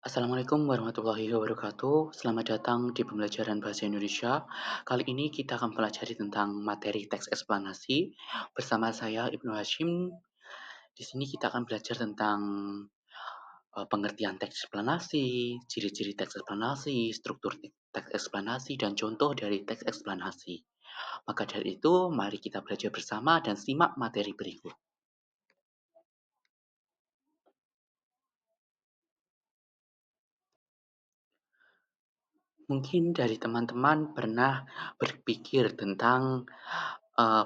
Assalamualaikum warahmatullahi wabarakatuh. Selamat datang di pembelajaran bahasa Indonesia. Kali ini kita akan pelajari tentang materi teks eksplanasi bersama saya Ibnu Hashim. Di sini kita akan belajar tentang pengertian teks eksplanasi, ciri-ciri teks eksplanasi, struktur teks eksplanasi, dan contoh dari teks eksplanasi. Maka dari itu, mari kita belajar bersama dan simak materi berikut. Mungkin dari teman-teman pernah berpikir tentang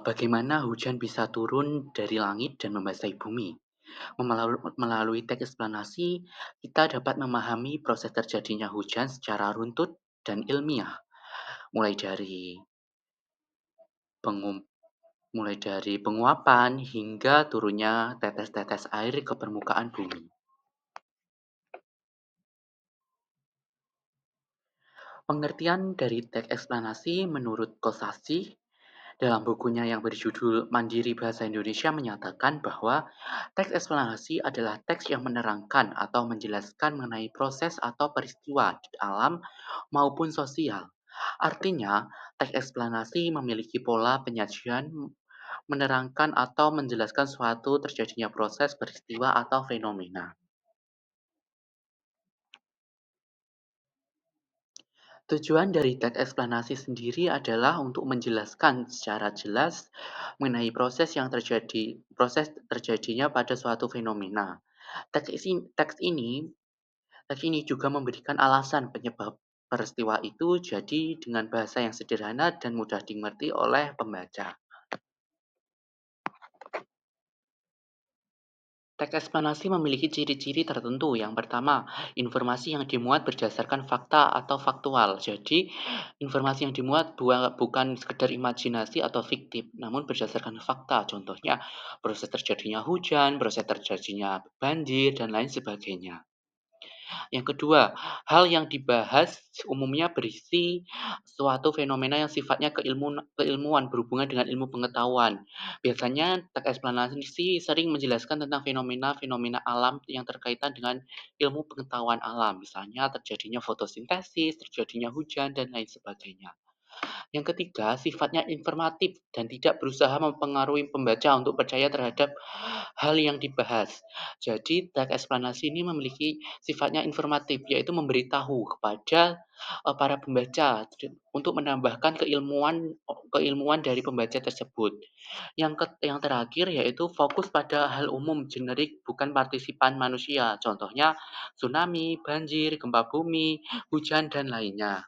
bagaimana hujan bisa turun dari langit dan membasahi bumi. Melalui teks eksplanasi, kita dapat memahami proses terjadinya hujan secara runtut dan ilmiah, mulai dari pengum- mulai dari penguapan hingga turunnya tetes-tetes air ke permukaan bumi. Pengertian dari teks eksplanasi menurut Kosasih dalam bukunya yang berjudul Mandiri Bahasa Indonesia menyatakan bahwa teks eksplanasi adalah teks yang menerangkan atau menjelaskan mengenai proses atau peristiwa di alam maupun sosial. Artinya, teks eksplanasi memiliki pola penyajian menerangkan atau menjelaskan suatu terjadinya proses, peristiwa, atau fenomena. Tujuan dari teks eksplanasi sendiri adalah untuk menjelaskan secara jelas mengenai proses terjadinya pada suatu fenomena. Teks ini juga memberikan alasan penyebab peristiwa itu, jadi dengan bahasa yang sederhana dan mudah dimengerti oleh pembaca. Teks eksplanasi memiliki ciri-ciri tertentu. Yang pertama, informasi yang dimuat berdasarkan fakta atau faktual. Jadi, informasi yang dimuat bukan sekedar imajinasi atau fiktif, namun berdasarkan fakta. Contohnya, proses terjadinya hujan, proses terjadinya banjir, dan lain sebagainya. Yang kedua, hal yang dibahas umumnya berisi suatu fenomena yang sifatnya keilmuan berhubungan dengan ilmu pengetahuan. Biasanya teks eksplanasi sering menjelaskan tentang fenomena-fenomena alam yang terkaitan dengan ilmu pengetahuan alam, misalnya terjadinya fotosintesis, terjadinya hujan, dan lain sebagainya. Yang ketiga, sifatnya informatif dan tidak berusaha mempengaruhi pembaca untuk percaya terhadap hal yang dibahas. Jadi, teks eksplanasi ini memiliki sifatnya informatif, yaitu memberitahu kepada para pembaca untuk menambahkan keilmuan dari pembaca tersebut. Yang terakhir yaitu fokus pada hal umum generik, bukan partisipan manusia. Contohnya tsunami, banjir, gempa bumi, hujan, dan lainnya.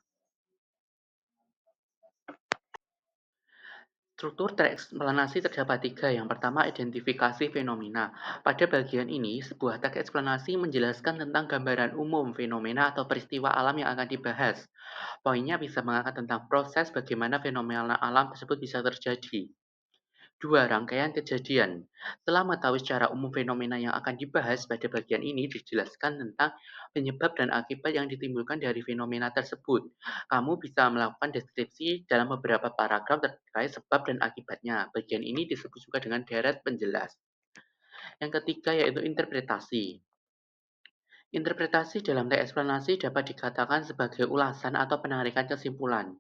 Struktur teks eksplanasi terdapat tiga. Yang pertama, identifikasi fenomena. Pada bagian ini, sebuah teks eksplanasi menjelaskan tentang gambaran umum fenomena atau peristiwa alam yang akan dibahas. Poinnya bisa mengangkat tentang proses bagaimana fenomena alam tersebut bisa terjadi. 2. Rangkaian kejadian. Setelah mengetahui secara umum fenomena yang akan dibahas, pada bagian ini dijelaskan tentang penyebab dan akibat yang ditimbulkan dari fenomena tersebut. Kamu bisa melakukan deskripsi dalam beberapa paragraf terkait sebab dan akibatnya. Bagian ini disebut juga dengan deret penjelas. Yang ketiga yaitu interpretasi. Interpretasi dalam teks eksplanasi dapat dikatakan sebagai ulasan atau penarikan kesimpulan.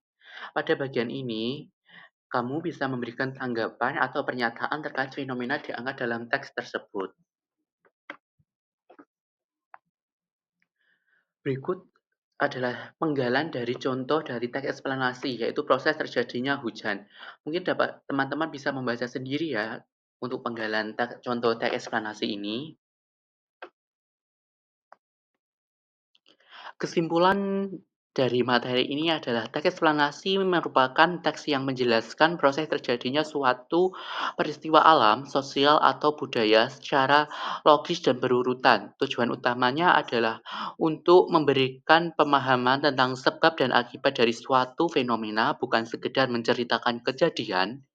Pada bagian ini, kamu bisa memberikan tanggapan atau pernyataan terkait fenomena diangkat dalam teks tersebut. Berikut adalah penggalan dari contoh dari teks eksplanasi, yaitu proses terjadinya hujan. Mungkin teman-teman bisa membaca sendiri ya untuk penggalan contoh teks eksplanasi ini. Kesimpulan dari materi ini adalah teks eksplanasi merupakan teks yang menjelaskan proses terjadinya suatu peristiwa alam, sosial, atau budaya secara logis dan berurutan. Tujuan utamanya adalah untuk memberikan pemahaman tentang sebab dan akibat dari suatu fenomena, bukan sekedar menceritakan kejadian.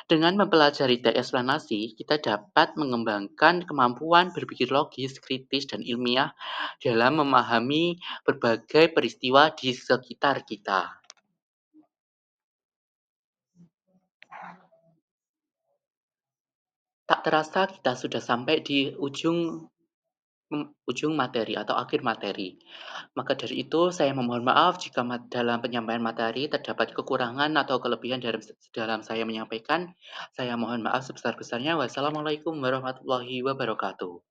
Dengan mempelajari teks eksplanasi, kita dapat mengembangkan kemampuan berpikir logis, kritis, dan ilmiah dalam memahami berbagai peristiwa di sekitar kita. Tak terasa kita sudah sampai di ujung ujung materi atau akhir materi. Maka dari itu saya memohon maaf jika dalam penyampaian materi terdapat kekurangan atau kelebihan dalam saya menyampaikan. Saya mohon maaf sebesar-besarnya. Wassalamualaikum warahmatullahi wabarakatuh.